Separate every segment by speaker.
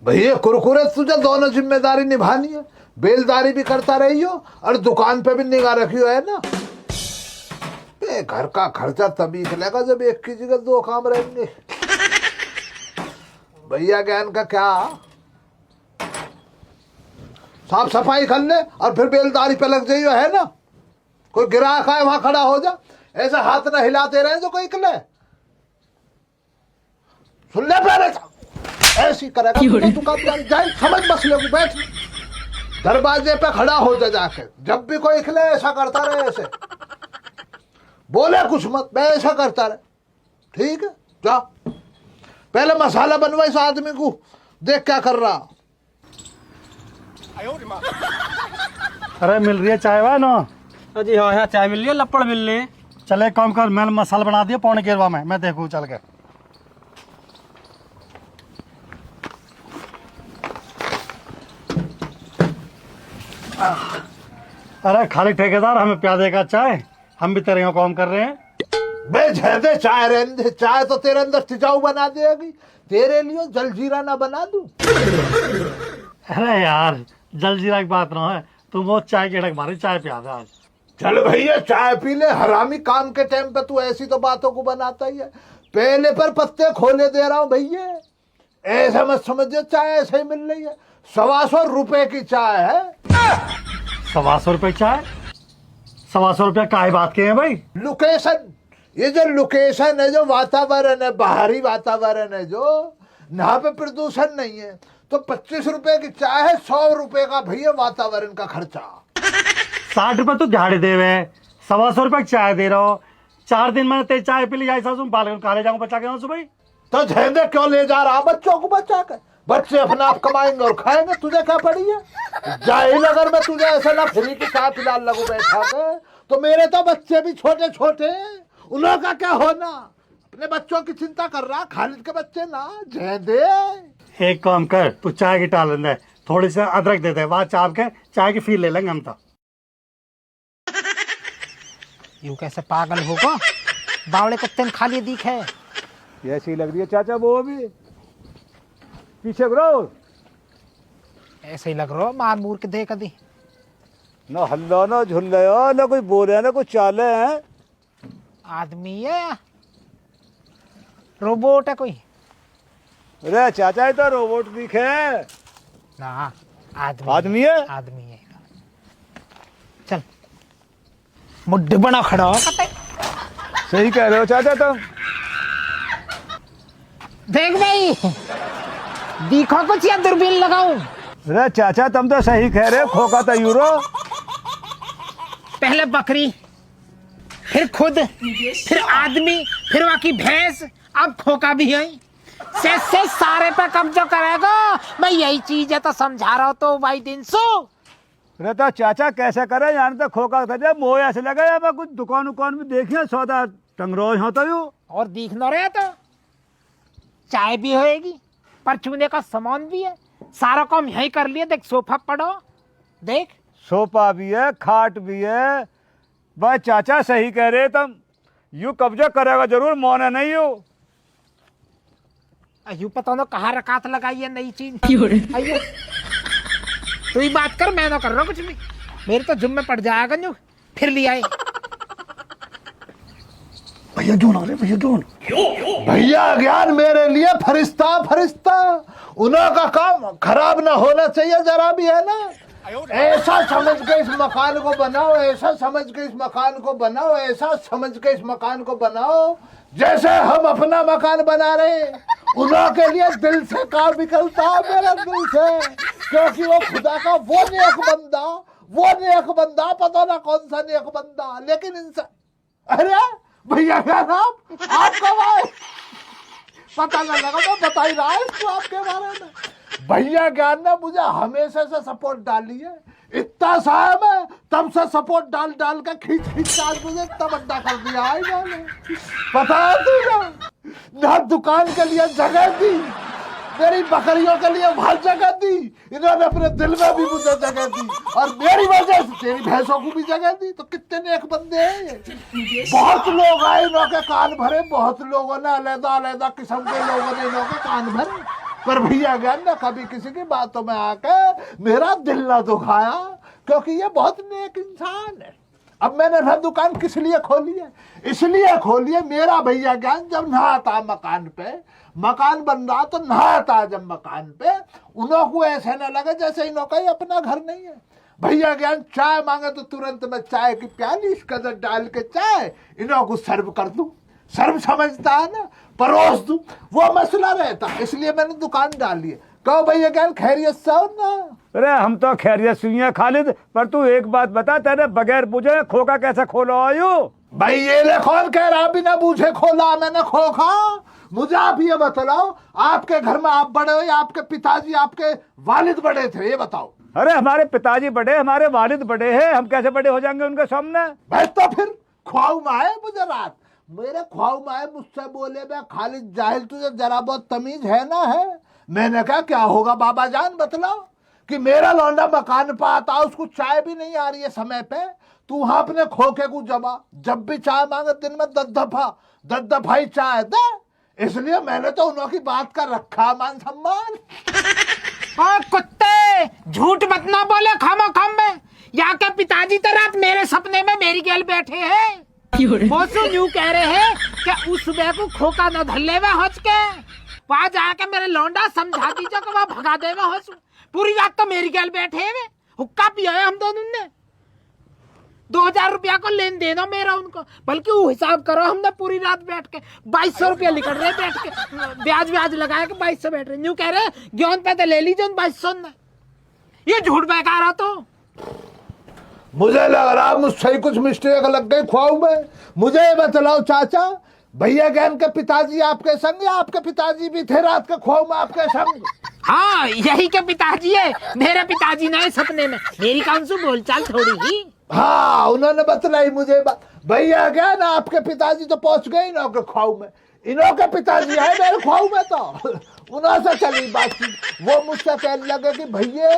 Speaker 1: भैया कुरकुरे तुझे दोनों जिम्मेदारी निभानी है, बेलदारी भी करता रही हो और दुकान पे भी निगाह रखी हो, है ना। घर का खर्चा तभी निकलेगा जब एक की जगह दो काम रहेंगे। भैया ज्ञान का क्या, साफ सफाई कर ले और फिर बेलदारी पे लग जाइयो, है ना। कोई ग्राहक आए वहां खड़ा हो जा, ऐसा हाथ ना हिलाते रहे जो कोई निकले। सुन ले पहले, ऐसी करेगा तो दुकानदार जाए, समझ मसले को, बैठ दरवाजे पे खड़ा हो जा जाके, जब भी कोई निकले ऐसा करता रहे, ऐसे बोले कुछ मत, मैं ऐसा करता रहे, ठीक है। जा पहले मसाला बनवा इस आदमी को, देख क्या कर रहा।
Speaker 2: अरे मिल रही है चाय वाय ना
Speaker 3: जी? हाँ यहाँ चाय मिल रही है, लपड़ मिल रही है।
Speaker 2: चले काम कर, मैंने मसाला बना दिया पौने केरवा में, मैं देखूँ चल के। अरे खाली ठेकेदार हमें प्यादे देगा चाय, हम भी तेरे यहाँ काम कर रहे हैं।
Speaker 1: बे दे चाय रहने दे, चाय तो तेरे अंदर टिचाऊ बना देगी, तेरे लिए जलजीरा ना बना दूं।
Speaker 2: अरे यार जलजीरा की बात ना है, तुम वो चाय की ढक मारी, चाय पिया दे आज।
Speaker 1: चल भैया चाय पी ले, हरामी काम के टाइम पे तू ऐसी तो बातों को बनाता ही है। पहले पर पत्ते खोले दे रहा हूं भैया, ऐसा मत समझिए चाय ऐसे ही मिल रही है। 125 रुपए की चाय है।
Speaker 2: 125 रुपए चाय? 125 रुपया काहे बात के हैं भाई?
Speaker 1: लोकेशन, ये जो लोकेशन है, जो वातावरण है, बाहरी वातावरण है, जो यहाँ पे प्रदूषण नहीं है, तो 25 रुपए की चाय है, 100 रुपए का भैया वातावरण का खर्चा।
Speaker 2: 60 रुपए तो झाड़े दे रहे, 125 रुपए की चाय दे रहा हो। 4 दिन मैंने तेज चाय पी ली, ऐसा तुम पाले काले जाऊंगा बचा के सुबह।
Speaker 1: तो झेंगे क्यों ले जा रहा बच्चों को बचा कर? बच्चे अपना आप कमाएंगे और खाएंगे, तुझे क्या पड़ी है? जाहिल अगर मैं तुझे ऐसा ना फ्री के साथ फिलहाल लगू बैठा के, तो मेरे तो बच्चे भी छोटे छोटे, उन्हों का क्या होना। अपने बच्चों की चिंता कर रहा, खालिद के बच्चे ना दे।
Speaker 2: एक काम कर, तू चाय की टाल दे, थोड़ी सी अदरक दे दे, वहां चाप के चाय की फील ले लेंगे हम तो।
Speaker 4: यूं कैसे पागल होगा, बावड़े कुत्ते ने खा लिए दीख है।
Speaker 1: ऐसी लग रही है चाचा, वो भी पीछे करो।
Speaker 4: ऐसे ही लग रहा मार मूर के दे कदी
Speaker 1: ना हल्ला ना झुल्ला, ना कोई बोले ना कोई चाले हैं।
Speaker 4: आदमी है या रोबोट है कोई?
Speaker 1: अरे चाचा ये तो रोबोट दिखे
Speaker 4: ना,
Speaker 1: आदमी है।
Speaker 4: आदमी है। चल मुड्ढे बना खड़ा हो।
Speaker 1: सही कह रहे हो चाचा तुम।
Speaker 4: देख भाई, दिखो कुछ या दूरबीन लगाऊं?
Speaker 1: अरे चाचा तुम तो सही कह रहे हो, खोखा तो यूरो।
Speaker 4: पहले बकरी, फिर खुद, फिर आदमी, फिर बाकी भैंस, अब खोका भी है। से सारे पे कब्जा करेगा। मैं यही चीज है तो समझा रहा हूँ तो भाई 300।
Speaker 1: अरे तो चाचा कैसे करे, यहाँ तो खोखा था, मोह ऐसे लगा या मैं कुछ दुकान भी देखिए, सौदा टंगरोज होता यू।
Speaker 4: और दिख न रहे तो चाय भी होएगी, परचूने का सामान भी है, सारा काम यही कर लिया। देख सोफा पड़ो, देख
Speaker 1: सोफा भी है, खाट भी है। भाई चाचा सही कह रहे तुम, यू कब्जा करेगा जरूर, मोने नहीं हो।
Speaker 4: अयो पता ना कहाँ रकात लगाई है नई चीज। अयो तू ही बात कर, मैं ना कर रहा कुछ भी, मेरे तो जुम्मे पड़ जाएगा न्यू। फिर लिया है
Speaker 2: भैया जोन आ रहे, भैया जोन।
Speaker 1: भैया ज्ञान मेरे लिए फरिश्ता फरिश्ता, उन्हों का काम खराब ना होना चाहिए जरा भी, है ना। ऐसा समझ के इस मकान को बनाओ, ऐसा समझ के इस मकान को बनाओ, ऐसा समझ के इस मकान को बनाओ जैसे हम अपना मकान बना रहे। उन्हों के लिए दिल से काम निकलता है, मेरा दिल से, क्योंकि वो खुदा का वो नेक बंदा, पता ना कौन सा नेक बंदा, लेकिन इंसान। अरे भैया क्या नाम आप कब आए? पता ना लगा, मैं बता ही रहा है इसको आपके बारे में। भैया ज्ञान ने मुझे हमेशा से सपोर्ट डाली है, इतना सा है मैं तब से सपोर्ट डाल के खींच आज मुझे इतना बड़ा कर दिया है इन्होंने। पता है तुझे, ना दुकान के लिए जगह दी, मेरी बकरियों के लिए वहां जगह दी, इन्होंने अपने दिल में भी मुझे जगह दी, और मेरी वजह से तेरी भैंसों को भी जगह दी। तो कितने नेक बंदे हैं। बहुत लोग आए, इन्हों के कान भरे, बहुत लोगों ने अलग-अलग किस्म के लोगों ने इन्हों के कान भरे। पर भैया ज्ञान ने कभी किसी की बातों में आके मेरा दिल ना दुखाया, क्योंकि ये बहुत नेक इंसान है। अब मैंने ना दुकान किस लिए खोली है? इसलिए खोली है, मेरा भैया ज्ञान जब नहाता मकान पे, मकान बन रहा तो नहाता जब मकान पे, उन्हों को ऐसे न लगे जैसे इन्हों का ही अपना घर नहीं है। भैया ज्ञान चाय मांगे तो तुरंत मैं चाय की प्याली इसके अंदर डाल के चाय इन्हों को सर्व कर दूं। सर्व समझता है ना, परोस दूं, वो मसला रहता। इसलिए मैंने दुकान डाली है। कहो भैया ज्ञान खैरियत से हो ना?
Speaker 5: अरे हम तो खैरियत से हैं खालिद, पर तू एक बात बता, तेरे बगैर पूछे खोखा कैसे खोलो आयु?
Speaker 1: भाई ये ले कौन कह रहा बिना पूछे खोला मैंने खोखा? मुझे आप ये बताओ, आपके घर में आप बड़े हो या आपके पिताजी आपके वालिद बड़े थे, ये बताओ।
Speaker 5: अरे हमारे पिताजी बड़े, हमारे वालिद बड़े हैं, हम कैसे बड़े हो जाएंगे उनके सामने?
Speaker 1: भाई तो फिर ख्वाब में आए मुझे रात, मेरे ख्वाब में आए, मुझसे बोले मैं खालिद जाहिल तुझे जरा बहुत तमीज है ना है? मैंने कहा क्या होगा बाबा जान बतलाओ। कि मेरा लौंडा मकान पर आता, उसको चाय भी नहीं आ रही है समय पे, तू वहां अपने खोखे को जब भी चाय मांगे दिन में 10 दफा ही चाय दे। इसलिए मैंने तो उन्हों की बात कर रखा मान सम्मान।
Speaker 4: और कुत्ते झूठ मत ना बोले खामा खाम में। यहाँ के पिताजी तो रात मेरे सपने में मेरी गैल बैठे हैं। वो यूं कह रहे हैं कि उस सुबह को खोका न धल्ले में हंस के वहां जाके मेरे लौंडा समझा दीजिए कि वहां भगा देगा हंस। पूरी रात तो मेरी गैल बैठे हैं, हुक्का पिया है हम दोनों ने। 2000 रुपया को लेन देना मेरा उनको, बल्कि वो हिसाब करो हमने पूरी रात बैठ के 2200 रुपया लिखट रहे बैठ के, ब्याज लगाया कि 2200 बैठ रहे। यूं कह रहे ज्ञान पे तो ले लीजिए 2200 ने। ये झूठ बेकार है। तो
Speaker 1: मुझे लग रहा मुझसे ही कुछ मिस्टेक लग गई ख्वाब में। मुझे ये बतलाओ चाचा, भैया ज्ञान के पिताजी आपके संग या आपके पिताजी भी थे रात के ख्वाब में आपके संग?
Speaker 4: हाँ यही के पिताजी है, मेरे पिताजी नहीं सपने में। मेरी कौन सी बोलचाल थोड़ी ही।
Speaker 1: हाँ उन्होंने बतलाई मुझे भैया ज्ञान आपके पिताजी तो पहुंच गए इन्हों के ख्वाब में। इन्हों के पिताजी है मेरे ख्वाब में, तो उन्हों से चली बातचीत। वो मुझसे कहने लगे कि भैया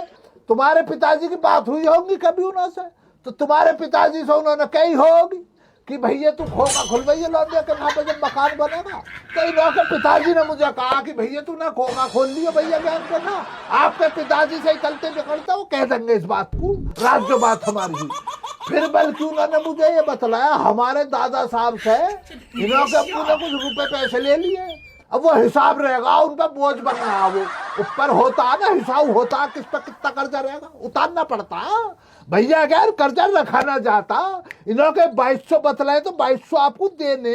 Speaker 1: तुम्हारे पिताजी की बात हुई होगी कभी उन्हों से? तो तुम्हारे पिताजी से उन्होंने कही होगी कि भैया तू खोखा खुलवाइए लौंडे के वहां पे जब मकान बनेगा। तो इन्हों के पिताजी ने मुझे कहा कि भैया तू ना खोखा खोल लियो भैया ज्ञान के ना। आपके पिताजी से ही चलते बिखरते वो कह देंगे इस बात को, रात जो बात हमारी हुई। फिर बल्कि उन्होंने मुझे ये बतलाया हमारे दादा साहब से इन्हों के पूरे कुछ रुपए पैसे ले लिए। अब वो हिसाब रहेगा, उन पर बोझ बन रहा, वो ऊपर होता ना हिसाब होता किस पर कितना कर्जा रहेगा उतारना पड़ता। भैया क्या कर्जा रखा ना जाता, इन्हों के 2200 बतलाए तो 2200 आपको देने,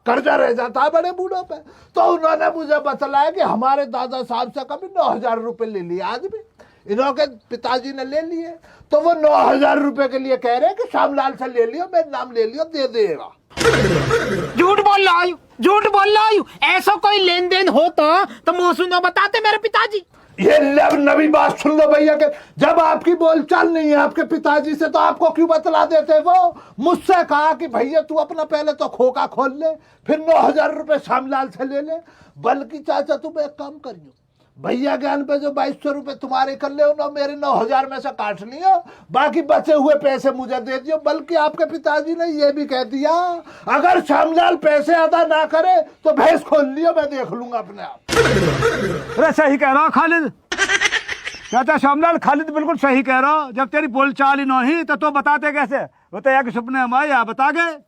Speaker 1: कर्जा रह जाता है बड़े बूढ़ों पे। तो उन्होंने मुझे बतलाया कि हमारे दादा साहब से कभी 9000 रुपए ले लिए आज भी, इन्हों के पिताजी ने ले लिए। तो वो 9000 रुपए के लिए कह रहे कि श्यामलाल से ले लियो, मेरा नाम ले लियो, दे देगा।
Speaker 4: झूठ बोल रहा हूँ, झूठ बोल रहा हूँ। ऐसा कोई लेन देन होता तो मुँह सुनो बताते मेरे पिताजी।
Speaker 1: ये नवी बात सुन लो भैया के, जब आपकी बोलचाल नहीं है आपके पिताजी से तो आपको क्यों बतला देते? वो मुझसे कहा कि भैया तू अपना पहले तो खोखा खोल ले, फिर 9000 रुपए श्यामलाल से ले ले। बल्कि चाचा तुम एक काम करियो, भैया ज्ञान पे जो 2200 रुपए तुम्हारे कर ले ना, मेरे 9000 में से काट लियो, बाकी बचे हुए पैसे मुझे दे दियो। बल्कि आपके पिताजी ने ये भी कह दिया अगर श्यामलाल पैसे अदा ना करे तो भैंस खोल लियो, मैं देख लूंगा अपने आप।
Speaker 5: अरे सही कह रहा खालिद, चाचा श्यामलाल खालिद बिल्कुल सही कह रहा। जब तेरी बोलचाल ही नहीं तो बताते कैसे? वो तो एक सपने में आया बता गए।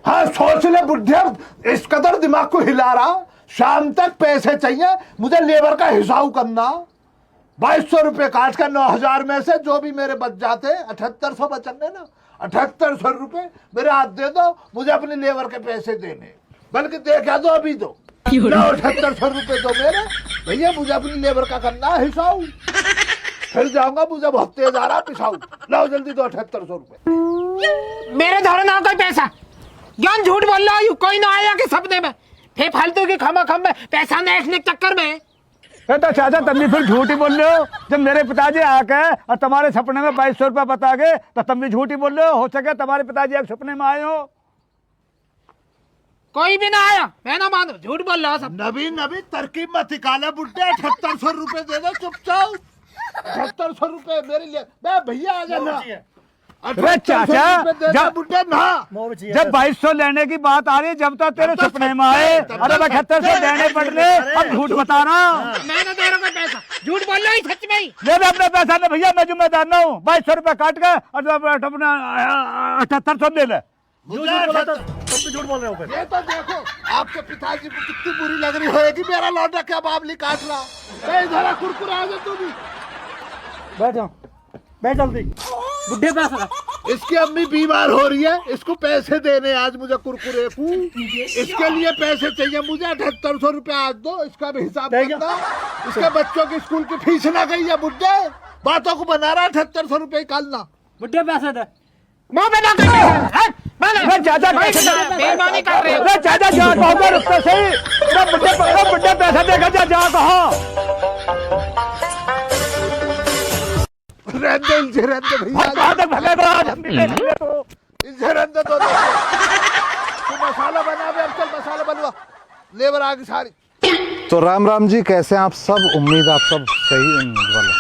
Speaker 1: हाँ सोच ले बुढ़िया, इस कदर दिमाग को हिला रहा। शाम तक पैसे चाहिए मुझे, लेबर का हिसाब करना। 2200 रुपए काट कर 9000 में से जो भी मेरे बच जाते 7800 बचने ना, 7800 रुपए मेरे हाथ दे दो, मुझे अपनी लेबर के पैसे देने। बल्कि देखा दो अभी दो 7800 रुपए दो मेरे भैया, मुझे अपनी लेबर का करना हिसाब। फिर जाऊंगा, मुझे बहुत तेज आ रहा पिसाऊ। लाओ जल्दी दो 7800 रुपए
Speaker 4: मेरे धोरे ना कोई पैसा। ज्ञान झूठ बोल रहा हूँ, कोई ना आया कि सपने में फिर फालतू की खमा खम में पैसा नेटने के चक्कर में।
Speaker 5: तो चाचा तुम भी फिर झूठी बोल रहे हो। जब मेरे पिताजी आके और तुम्हारे सपने में 2200 रुपया बता गए तो तुम भी झूठी बोल रहे हो सके तुम्हारे पिताजी एक सपने में आए हो।
Speaker 4: कोई भी ना आया, मैं ना मानो, झूठ बोल रहा सब।
Speaker 1: नबी तरकीब मत निकाला बुढ़े, 7800 रुपए दे दो चुपचाप। 7800 रुपए मेरे लिए। मैं भैया आ जाना,
Speaker 5: अरे चाचा, जब
Speaker 1: बुढ़े ना
Speaker 5: जब 2200 लेने की बात आ रही है, जब तक तेरे सपने में आए, अरे 7800 देने पड़ने, अब झूठ बता रहा हूँ।
Speaker 4: मैंने दे रहा कोई पैसा, झूठ बोल रहा है सच में ही।
Speaker 5: ले ले अपना पैसा ले भैया, मैं जिम्मेदार ना हूँ। 2200 रुपया काट के और अपना 7800 ले ले।
Speaker 2: झूठ बोल रहे हो फिर।
Speaker 1: ये तो देखो आपके पिताजी को कितनी बुरी लग रही होगी, मेरा लौटा क्या बाबली काट रहा। इधर कुरकुरा आ जा तू भी।
Speaker 2: बैठ जाओ, बैठ जल्दी।
Speaker 3: बुढ़े पैसा
Speaker 1: इसकी अम्मी बीमार हो रही है, इसको पैसे देने आज मुझे कुरकुरे को, इसके लिए पैसे चाहिए मुझे। 7800 रुपया आज दो, इसका भी हिसाब करना। इसके बच्चों की स्कूल की फीस ना गई है बुढ़े, बातों को बना रहा है। 7800 रुपये निकालना।
Speaker 3: बुढ़े पैसे दे।
Speaker 4: मुंह पे ना कर,
Speaker 5: चाचा
Speaker 4: बेईमानी कर रहे हो।
Speaker 5: अरे चाचा जा कहो रुपये सही, बुढ़े पैसा देगा जा कहो।
Speaker 1: रहने भैया, इनसे रहने दो। तू मसाला बना बे, अब चल मसाला बनवा, लेबर आ गई सारी। तो राम राम जी, कैसे हैं आप सब? उम्मीद आप सब सही वाला।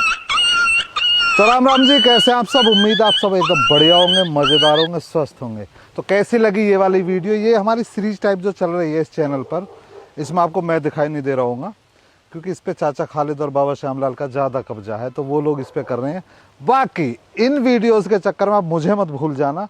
Speaker 1: तो राम राम जी, कैसे हैं आप सब? उम्मीद आप सब एकदम बढ़िया होंगे, मज़ेदार होंगे, स्वस्थ होंगे। तो कैसी लगी ये वाली वीडियो? ये हमारी सीरीज टाइप जो चल रही है इस चैनल पर, इसमें आपको मैं दिखाई नहीं दे रहा हूँगा क्योंकि इस पे चाचा खालिद और बाबा श्यामलाल का ज़्यादा कब्जा है, तो वो लोग इस पे कर रहे हैं। बाकी इन वीडियोस के चक्कर में आप मुझे मत भूल जाना,